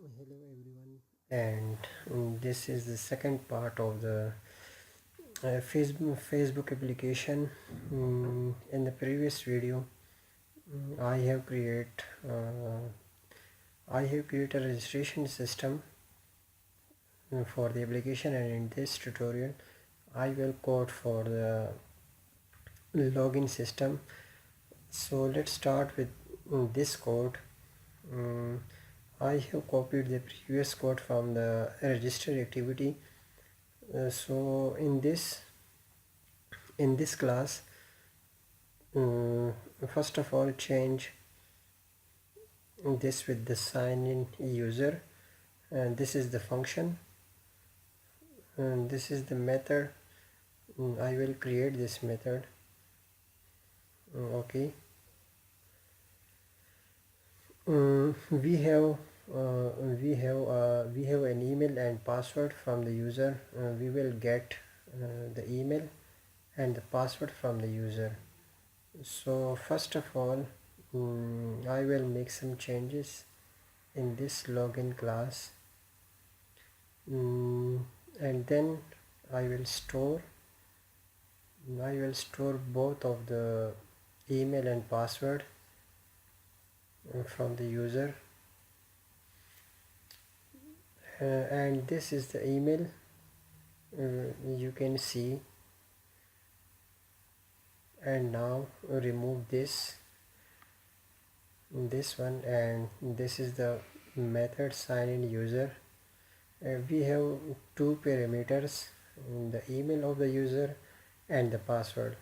Hello everyone, and this is the second part of the Facebook application. In the previous video, I have created a registration system for the application, and in this tutorial, I will code for the login system. So let's start with this code. Um, I have copied the previous code from the register activity. So in this class, first of all, change this with the sign in user, and this is the function, and this is the method. I will create this method. Okay. We have an email and password from the user. We will get the email and the password from the user. So first of all, I will make some changes in this login class, and then I will store both of the email and password from the user, and this is the email. You can see, and now remove this one, and this is the method sign in user. We have two parameters, the email of the user and the password.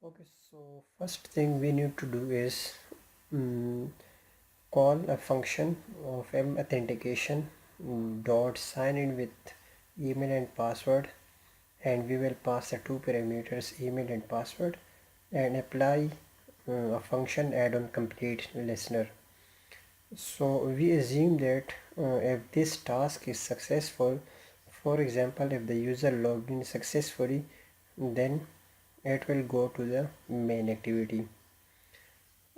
Okay, so first thing we need to do is call a function of authentication dot sign in with email and password, and we will pass the two parameters email and password, and apply a function add on complete listener. So we assume that if this task is successful, for example, if the user logged in successfully, then it will go to the main activity,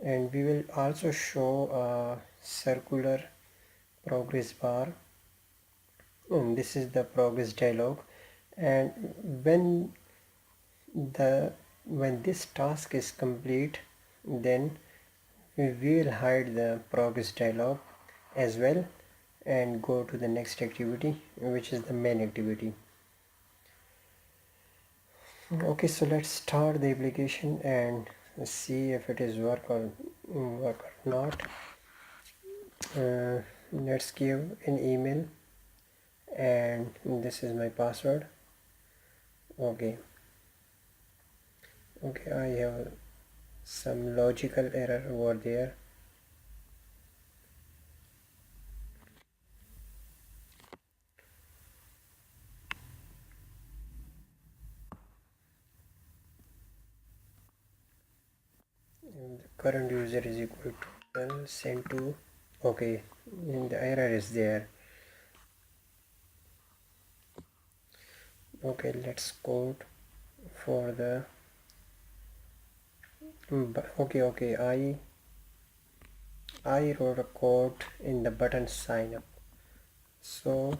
and we will also show a circular progress bar, and this is the progress dialog, and when this task is complete, then we will hide the progress dialog as well and go to the next activity, which is the main activity. Okay, so let's start the application and see if it is work or not. Let's give an email, and this is my password. Okay, I have some logical error over there. And the current user is equal to send to. Okay, and the error is there. Okay, let's code for the okay, I wrote a code in the button sign up, so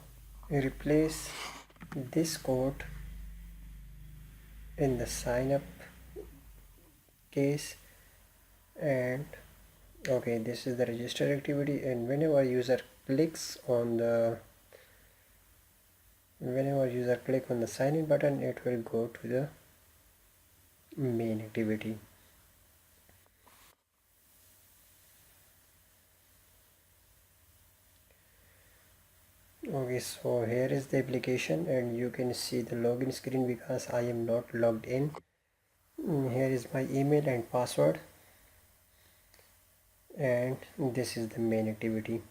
replace this code in the sign up case, and okay, this is the register activity, and whenever user click on the sign in button, it will go to the main activity. Okay, so here is the application, and you can see the login screen because I am not logged in. Here is my email and password, and this is the main activity.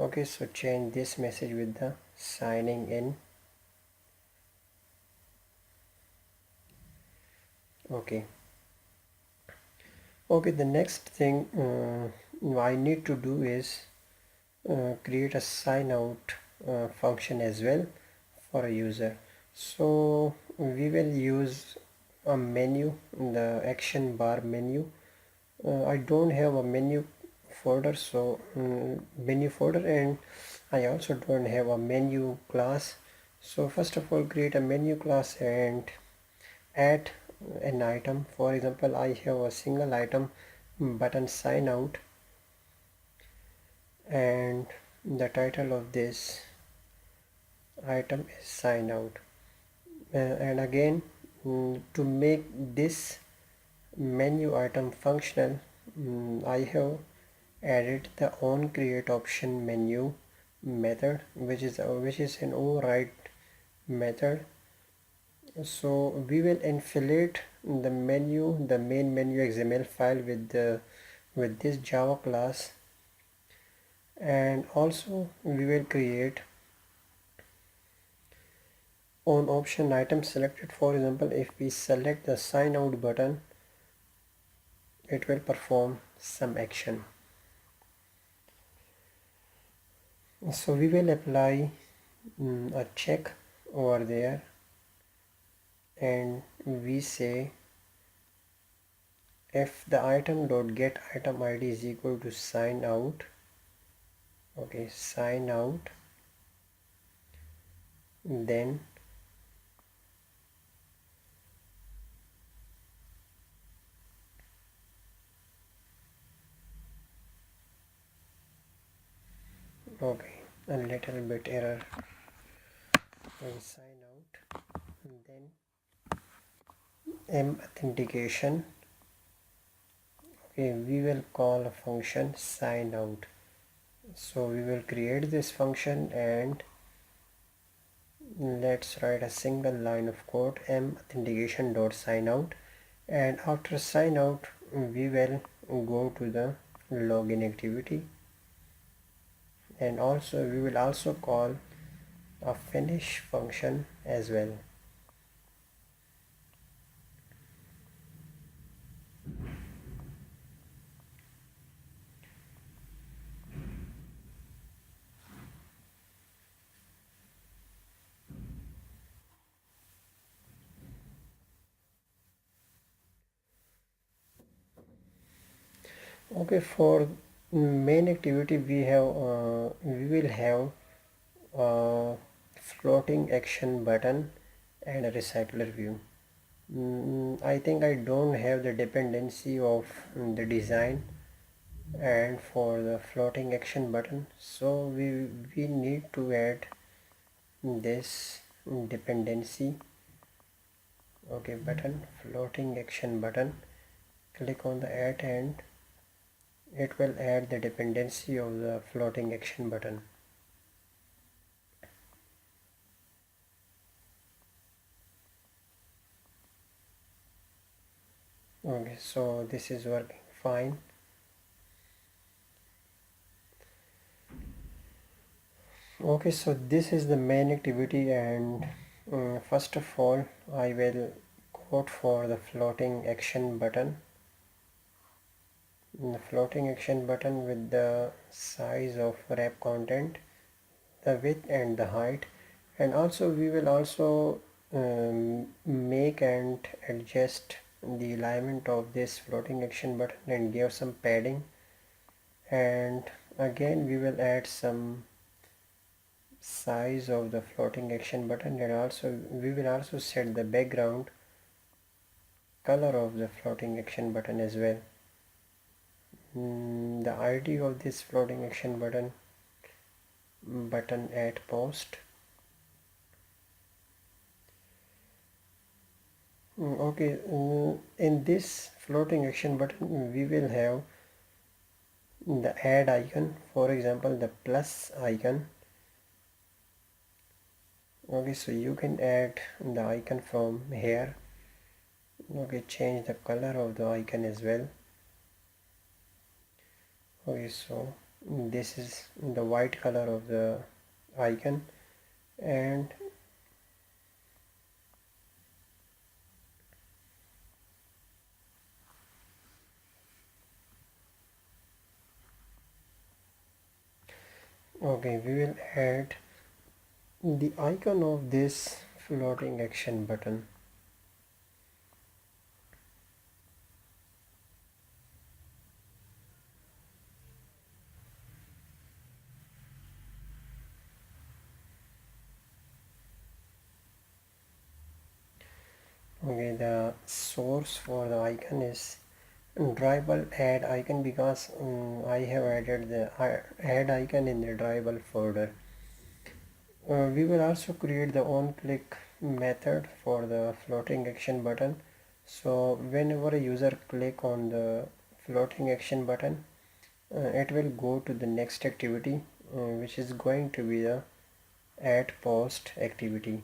Okay, so change this message with the signing in. Okay, the next thing I need to do is create a sign out function as well for a user. So we will use a menu, the action bar menu. I don't have a menu folder, so menu folder, and I also don't have a menu class. So first of all, create a menu class and add an item. For example, I have a single item button sign out, and the title of this item is sign out. And again, to make this menu item functional, I have added the onCreateOption menu method, which is an override method. So we will inflate the main menu XML file with this Java class, and also we will create on option item selected. For example, if we select the sign out button, it will perform some action. So we will apply a check over there, and we say if the item dot get item id is equal to sign out. Okay, sign out, then okay, a little bit error in sign out, and then m authentication. Okay, we will call a function sign out. So we will create this function, and let's write a single line of code, m authentication dot sign out, and after sign out we will go to the login activity, and also we will also call a finish function as well. Okay, for main activity we will have a floating action button and a recycler view. I think I don't have the dependency of the design and for the floating action button, so we need to add this dependency. Okay, button, floating action button, click on the add, and it will add the dependency of the floating action button. Okay, so this is working fine. Okay, so this is the main activity, and first of all I will code for the floating action button. The floating action button with the size of wrap content, the width and the height, and also we will also make and adjust the alignment of this floating action button and give some padding, and again we will add some size of the floating action button, and also we will also set the background color of the floating action button as well. The ID of this floating action button at post. Okay, in this floating action button we will have the add icon, for example the plus icon. Okay, so you can add the icon from here. Okay, change the color of the icon as well. Okay, so this is the white color of the icon, and okay, we will add the icon of this floating action button. Okay, the source for the icon is drawable add icon because I have added the add icon in the drawable folder. We will also create the on click method for the floating action button. So whenever a user click on the floating action button, it will go to the next activity, which is going to be the add post activity.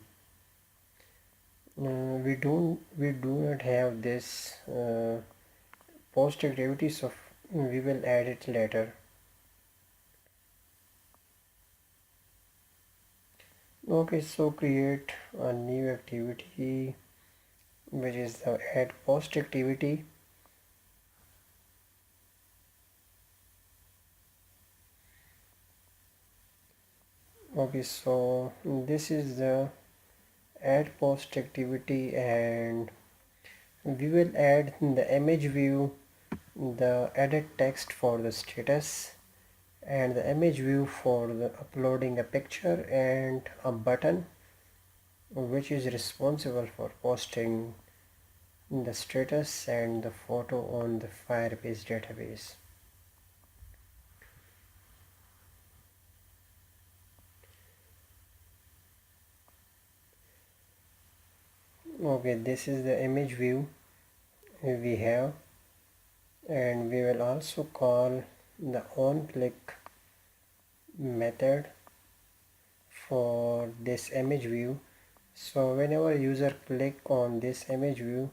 We do not have this post activity, so we will add it later. Okay, so create a new activity, which is the add post activity. Okay, so this is the add post activity, and we will add the image view, the edit text for the status, and the image view for the uploading a picture, and a button which is responsible for posting the status and the photo on the Firebase database. Okay, this is the image view we have, and we will also call the on click method for this image view. So whenever user click on this image view,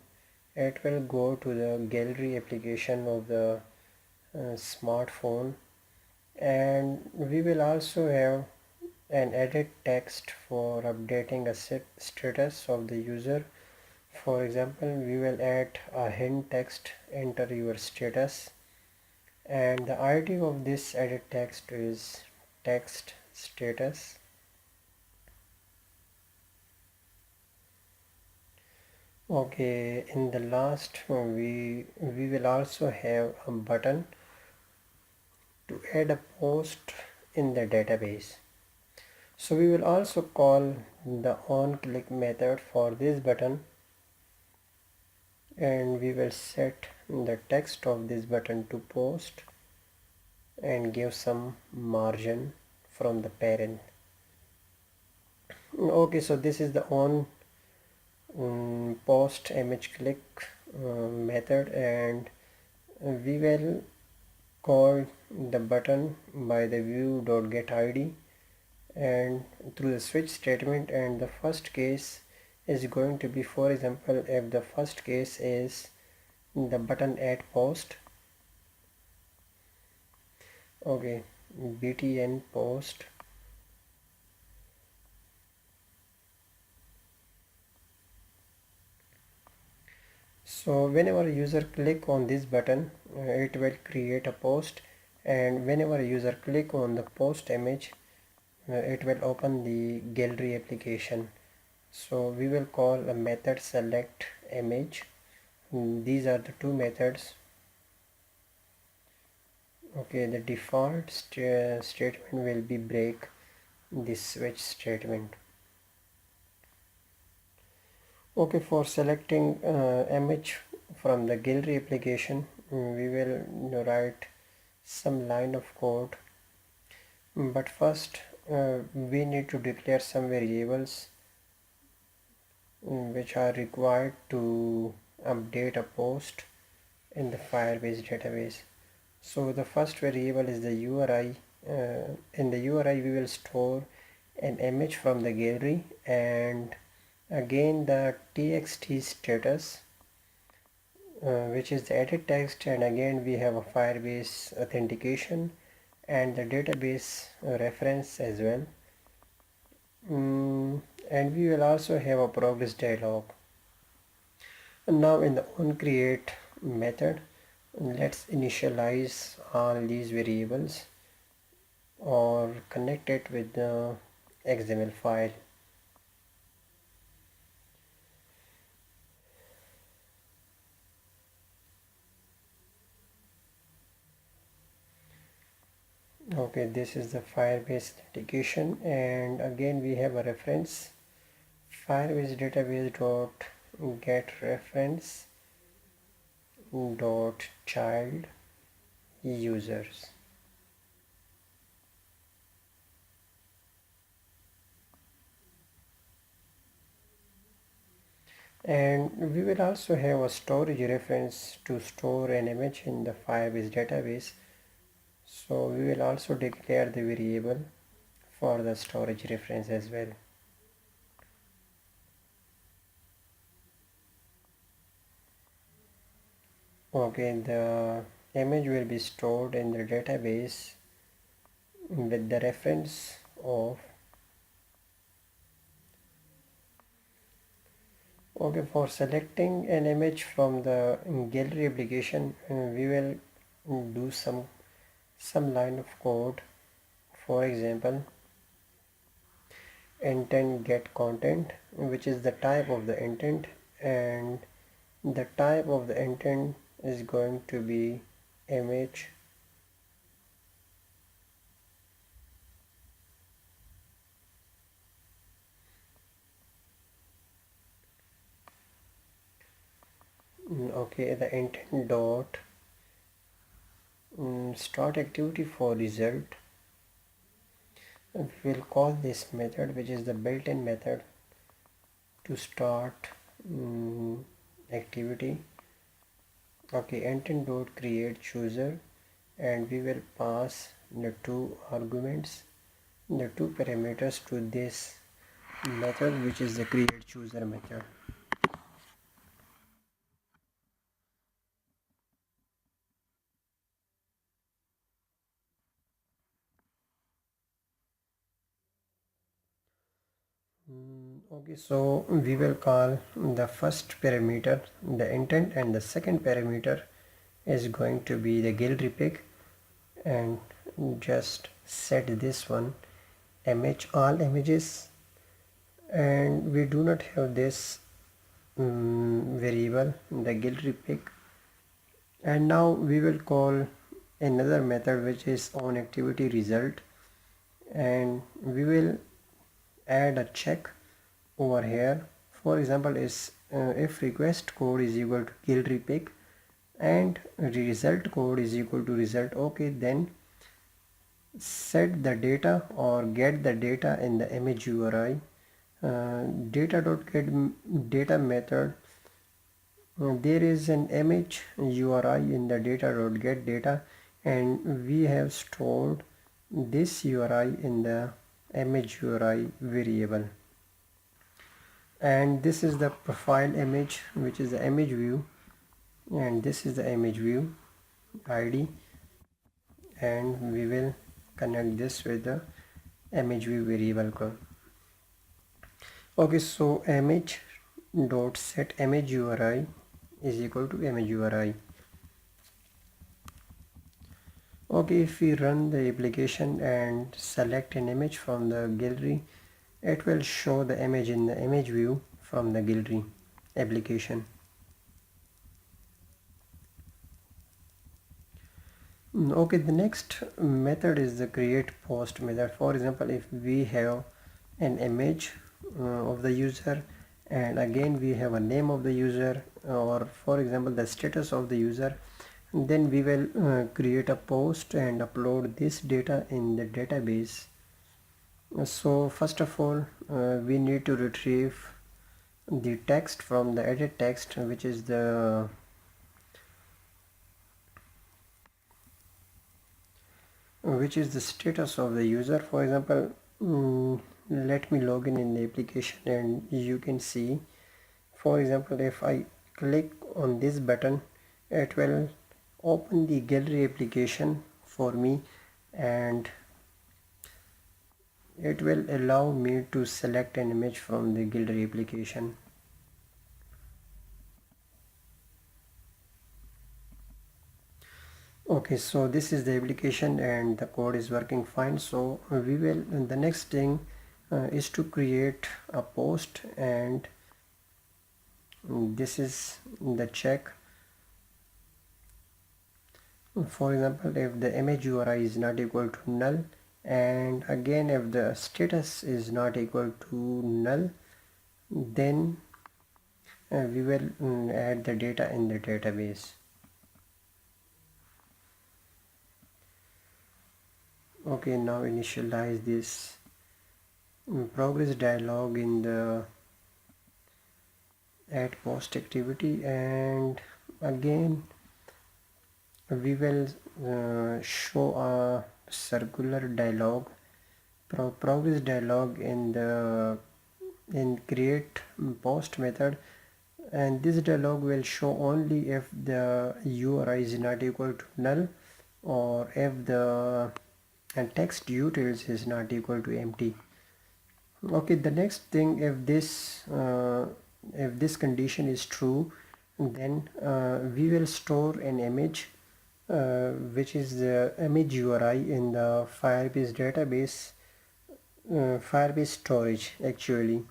it will go to the gallery application of the smartphone, and we will also have an edit text for updating a status of the user. For example, we will add a hint text, enter your status, and the ID of this edit text is text status. Okay, in the last we will also have a button to add a post in the database. So we will also call the on click method for this button, and we will set the text of this button to post and give some margin from the parent. Okay, so this is the on post image click method, and we will call the button by the view.getID and through the switch statement, and the first case is going to be, for example, if the first case is the button add post, okay, btn post. So whenever a user click on this button, it will create a post, and whenever a user click on the post image, it will open the gallery application. So we will call a method select image. These are the two methods. Okay, the default statement will be break this switch statement. Okay, for selecting image from the gallery application, we will write some line of code, but first we need to declare some variables which are required to update a post in the Firebase database. So the first variable is the URI. In the URI we will store an image from the gallery, and again the txt status, which is the edit text, and again we have a Firebase authentication and the database reference as well. And we will also have a progress dialog. And now in the onCreate method, let's initialize all these variables or connect it with the XML file. Okay, this is the Firebase authentication, and again we have a reference Firebase database dot get reference dot child users. And we will also have a storage reference to store an image in the Firebase database. So we will also declare the variable for the storage reference as well. Okay, the image will be stored in the database with the reference of. Okay, for selecting an image from the gallery application, we will do some line of code. For example, intent get content, which is the type of the intent, and the type of the intent is going to be image. Okay, the intent dot start activity for result. We will call this method, which is the built-in method to start activity. Okay, intent dot create chooser, and we will pass the two arguments, the two parameters to this method, which is the create chooser method. Okay, so we will call the first parameter the intent, and the second parameter is going to be the gallery pick, and just set this one image all images, and we do not have this variable the gallery pick. And now we will call another method, which is on activity result, and we will add a check over here. For example, is if request code is equal to gallery pick and result code is equal to result, okay, then set the data or get the data in the image URI. Data.get data method, there is an image URI in the data.get data, and we have stored this URI in the image URI variable. And this is the profile image, which is the image view, and this is the image view ID, and we will connect this with the image view variable code. Okay, so image dot set image URI is equal to image URI. Okay, if we run the application and select an image from the gallery, it will show the image in the image view from the gallery application. Okay, the next method is the create post method. For example, if we have an image of the user, and again we have a name of the user, or for example the status of the user, then we will create a post and upload this data in the database. So first of all, we need to retrieve the text from the edit text, which is the status of the user. For example, let me log in the application, and you can see, for example, if I click on this button, it will open the gallery application for me, and it will allow me to select an image from the gallery application. Okay, so this is the application and the code is working fine. So we will, the next thing is to create a post, and this is the check. For example, if the image URI is not equal to null, and again if the status is not equal to null, then we will add the data in the database. Okay, now initialize this progress dialog in the add post activity, and again we will show a circular dialog, progress dialog in the create post method, and this dialog will show only if the URI is not equal to null or if the text utils is not equal to empty. Okay, the next thing, if this condition is true, then we will store an image which is the image URI in the Firebase database, Firebase storage actually.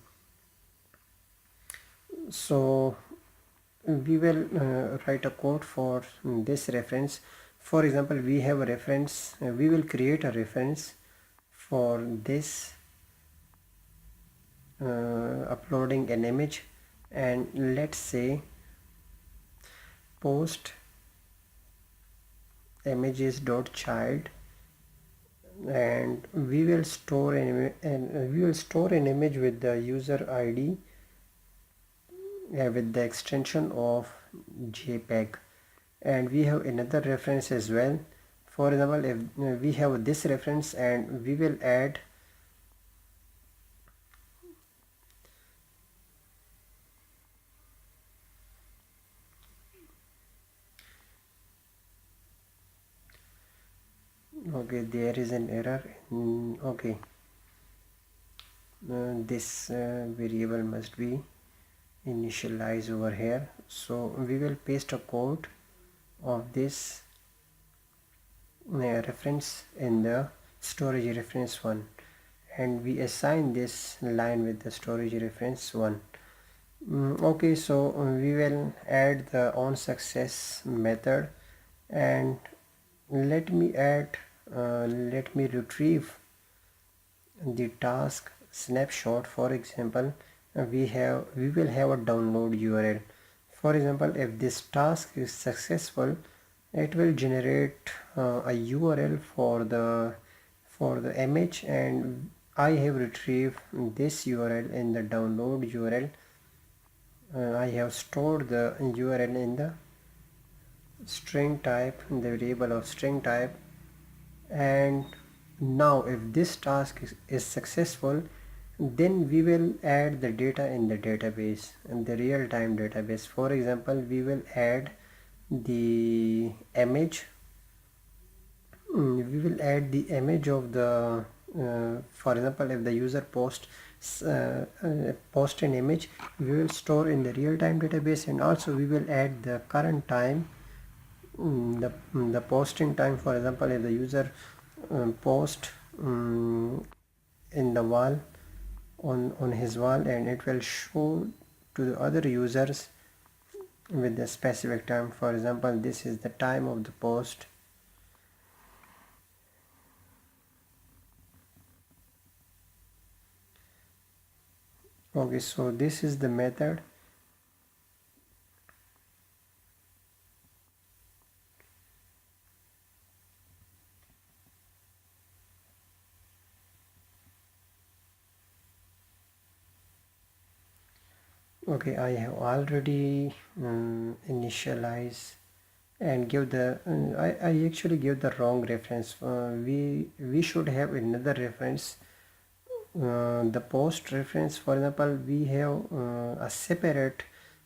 So we will write a code for this reference. For example, we have a reference, we will create a reference for this uploading an image, and let's say post images.child, and we will store an image with the user ID with the extension of JPEG, and we have another reference as well. For example, if we have this reference, and we will add okay, there is an error. Okay, this variable must be initialized over here, so we will paste a code of this reference in the storage reference 1, and we assign this line with the storage reference 1. Okay, so we will add the onSuccess method, and let me retrieve the task snapshot. For example, we will have a download URL. For example, if this task is successful, it will generate a URL for the image, and I have retrieved this URL in the download URL. I have stored the URL in the string type, in the variable of string type, and now if this task is successful, then we will add the data in the database, in the real-time database. For example, we will add the image. We will add the image of the for example, if the user post an image, we will store in the real-time database, and also we will add the current time, the posting time. For example, if the user post in the wall, on his wall, and it will show to the other users with the specific time. For example, this is the time of the post. Okay, so this is the method. Okay, I have already initialize and give the I actually give the wrong reference. We should have another reference, the post reference. For example, we have a separate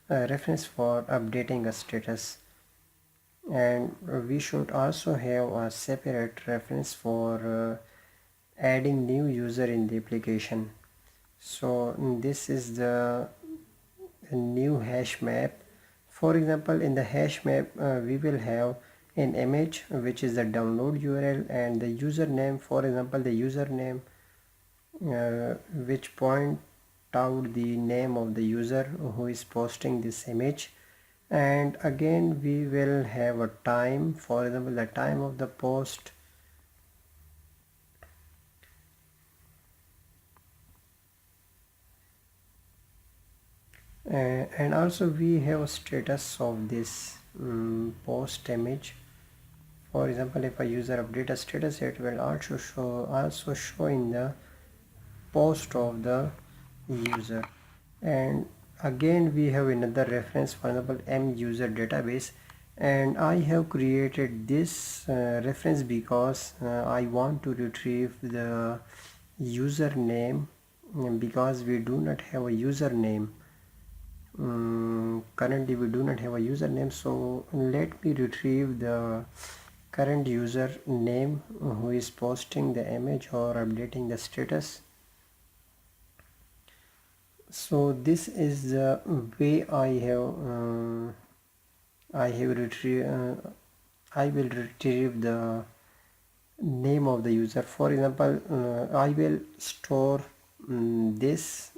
reference for updating a status, and we should also have a separate reference for adding new user in the application. So this is the new hash map. For example, in the hash map we will have an image which is the download URL, and the username, for example the username which point out the name of the user who is posting this image, and again we will have a time, for example the time of the post, and also we have a status of this post image. For example, if a user update a status, it will also show in the post of the user. And again we have another reference, for example m user database, and I have created this reference because I want to retrieve the username, because we do not have a username. Currently we do not have a username, so let me retrieve the current user name who is posting the image or updating the status. So this is the way I will retrieve the name of the user. For example, I will store this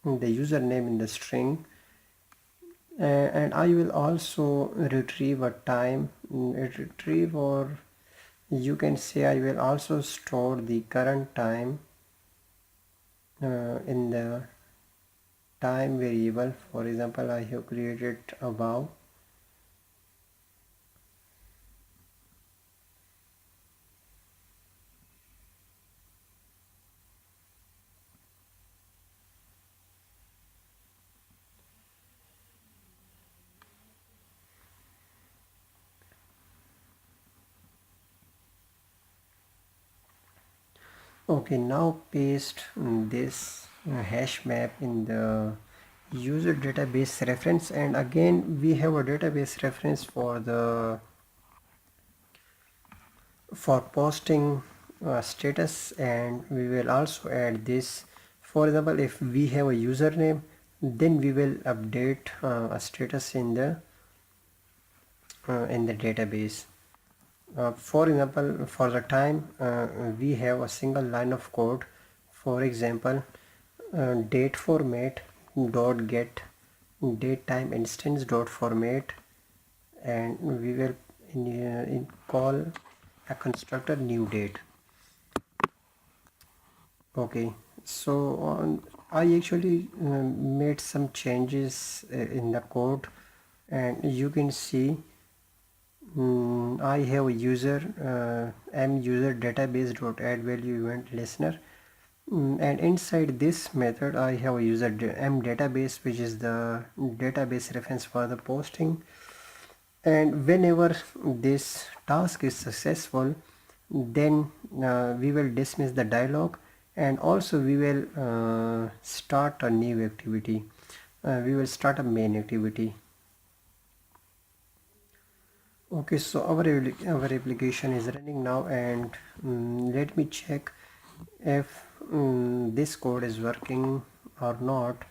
the username in the string, and I will also retrieve a time, retrieve, or you can say I will also store the current time in the time variable. For example, I have created above. Okay, now paste this hash map in the user database reference, and again we have a database reference for posting status, and we will also add this. For example, if we have a username, then we will update a status in the database. For example, for the time, we have a single line of code. For example, date format dot get date time instance dot format, and we will call a constructor new date. Okay, so I actually made some changes in the code, and you can see I have a user m user database dot add value event listener, and inside this method I have a user m database, which is the database reference for the posting. And whenever this task is successful, then we will dismiss the dialog, and also we will start a new activity. We will start a main activity. Okay, so our application is running now, and let me check if this code is working or not.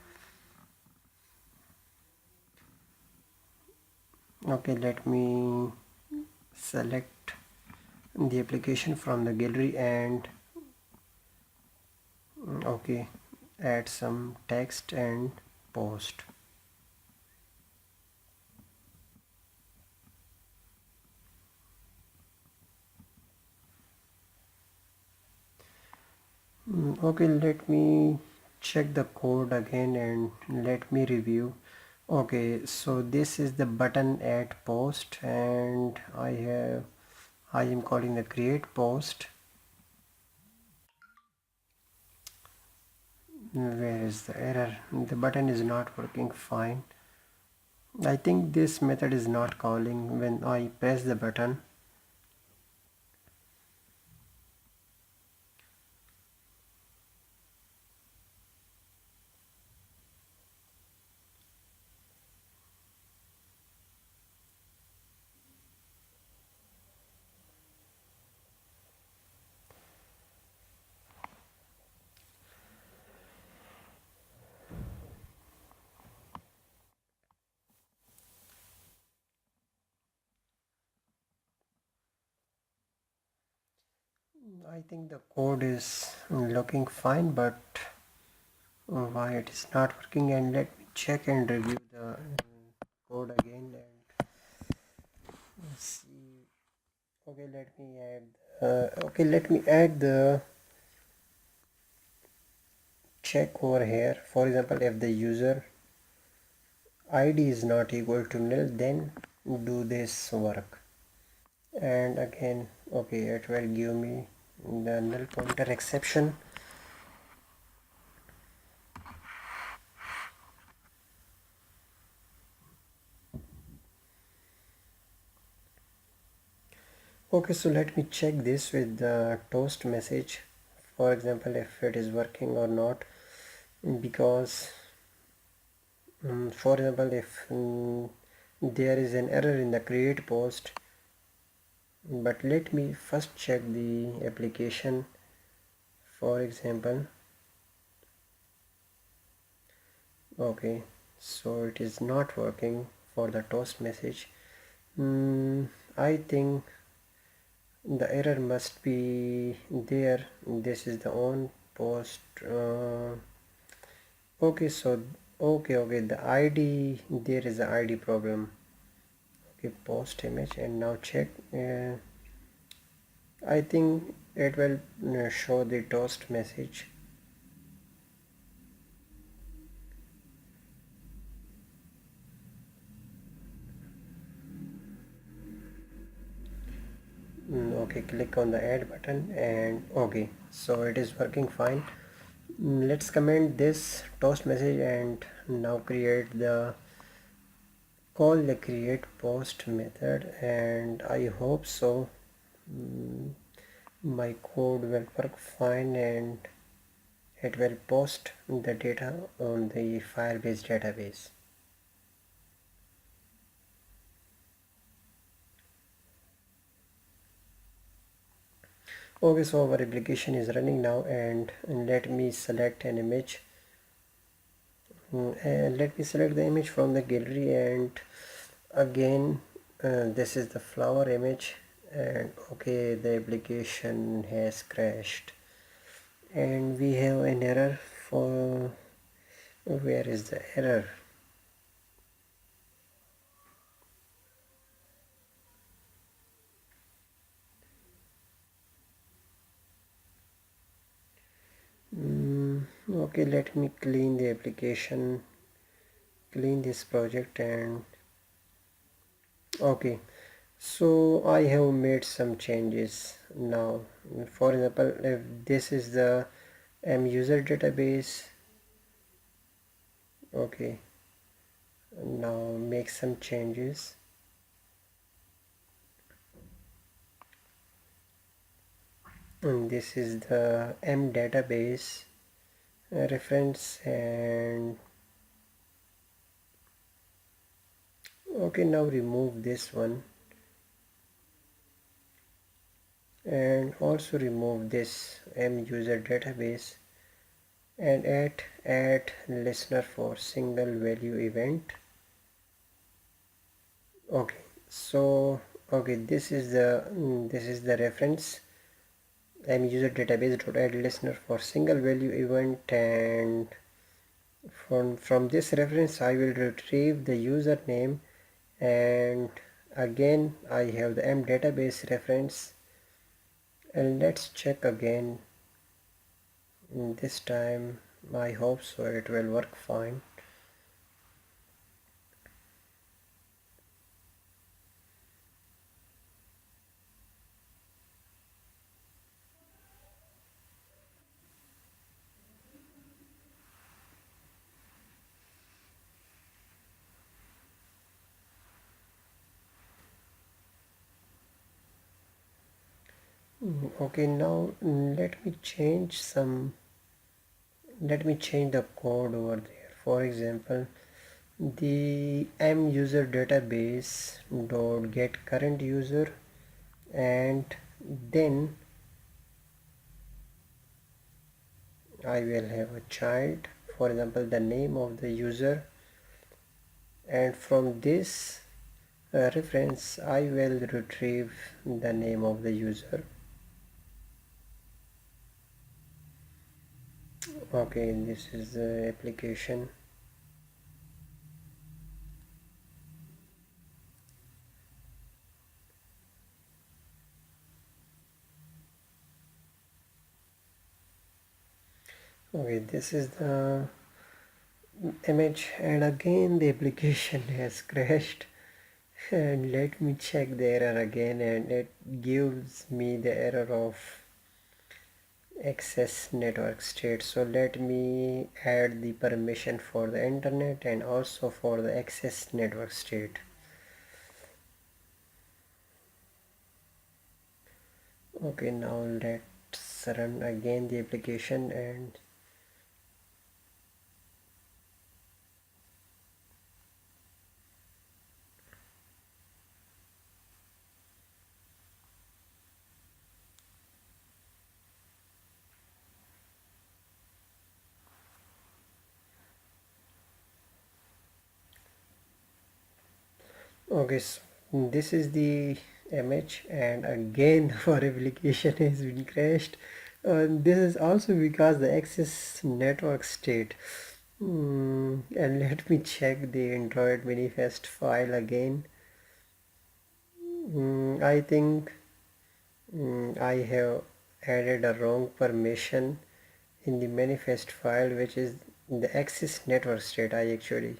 Okay, let me select the application from the gallery and okay, add some text and post. Okay, let me check the code again and let me review. Okay, so this is the button add post, and I am calling the create post. Where is the error? The button is not working fine. I think this method is not calling when I press the button. I think the code is looking fine, but why it is not working? And let me check and review the code again and see. Okay, let me add the check over here. For example, if the user id is not equal to nil, then do this work. And again, okay, it will give me the null pointer exception. Okay, so let me check this with the toast message, for example, if it is working or not. Because for example, if there is an error in the create post, but let me first check the application. For example, okay, so it is not working for the toast message. I think the error must be there. This is the on post. Okay, so okay, the id, there is a id problem. Okay, post image, and now check. I think it will show the toast message. Okay, click on the add button, and okay, so it is working fine. Let's comment this toast message and now create the call the create post method, and I hope so my code will work fine and it will post the data on the Firebase database. Okay, so our application is running now, and let me select an image. And let me select the image from the gallery, and again this is the flower image, and okay, the application has crashed and we have an error. For where is the error? Okay, let me clean the application, clean this project, and okay, so I have made some changes now. For example, if this is the user database, okay, now make some changes. And this is the m database reference, and okay, now remove this one, and also remove this m user database, and add listener for single value event. Okay, so okay, this is the reference m user database dot add listener for single value event, and from this reference I will retrieve the username, and again I have the m database reference, and let's check again. This time I hope so it will work fine. Okay, now let me change the code over there. For example, the m user database dot get current user, and then I will have a child, for example the name of the user, and from this reference I will retrieve the name of the user. Okay, this is the application. Okay, this is the image, and again the application has crashed. And let me check the error again, and it gives me the error of access network state. So let me add the permission for the internet and also for the access network state. Okay, now let's run again the application, and okay, so this is the image, and again our application has been crashed. This is also because the access network state. And let me check the Android manifest file again. I think I have added a wrong permission in the manifest file, which is the access network state. I actually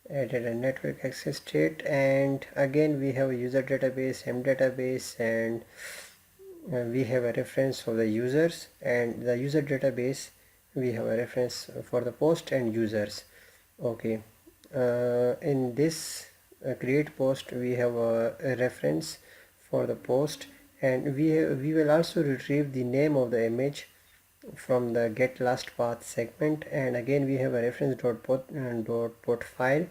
added a network access state, and again we have a user database, m database, and we have a reference of the users, and the user database we have a reference for the post and users. Okay, in this create post we have a reference for the post, and we will also retrieve the name of the image from the get last path segment, and again we have a reference dot port file.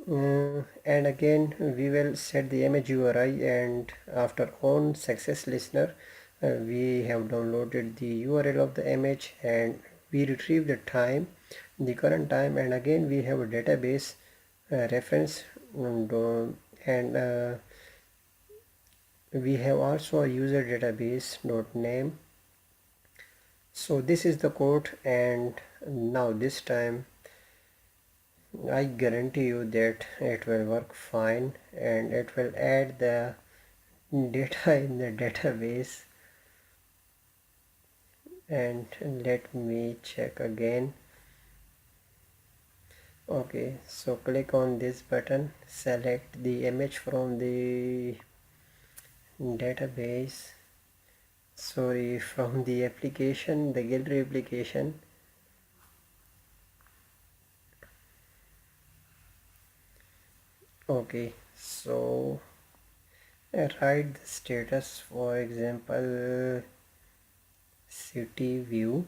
And again we will set the image URI, and after on success listener we have downloaded the URL of the image, and we retrieve the time, the current time, and again we have a database reference, and we have also a user database dot name. So this is the code, and now this time I guarantee you that it will work fine, and it will add the data in the database. And let me check again. Okay, so click on this button, select the image from the database, sorry, from the application, the gallery application. Okay, so write the status, for example city view,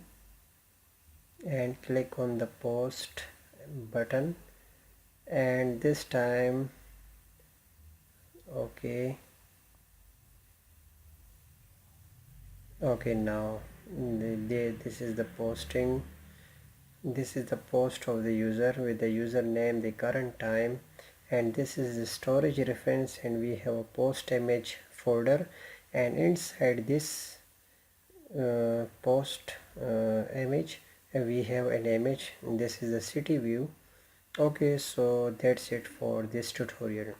and click on the post button, and this time okay now this is the posting, this is the post of the user with the username, the current time, and this is the storage reference, and we have a post image folder, and inside this post image we have an image, and this is the city view. Okay, so that's it for this tutorial.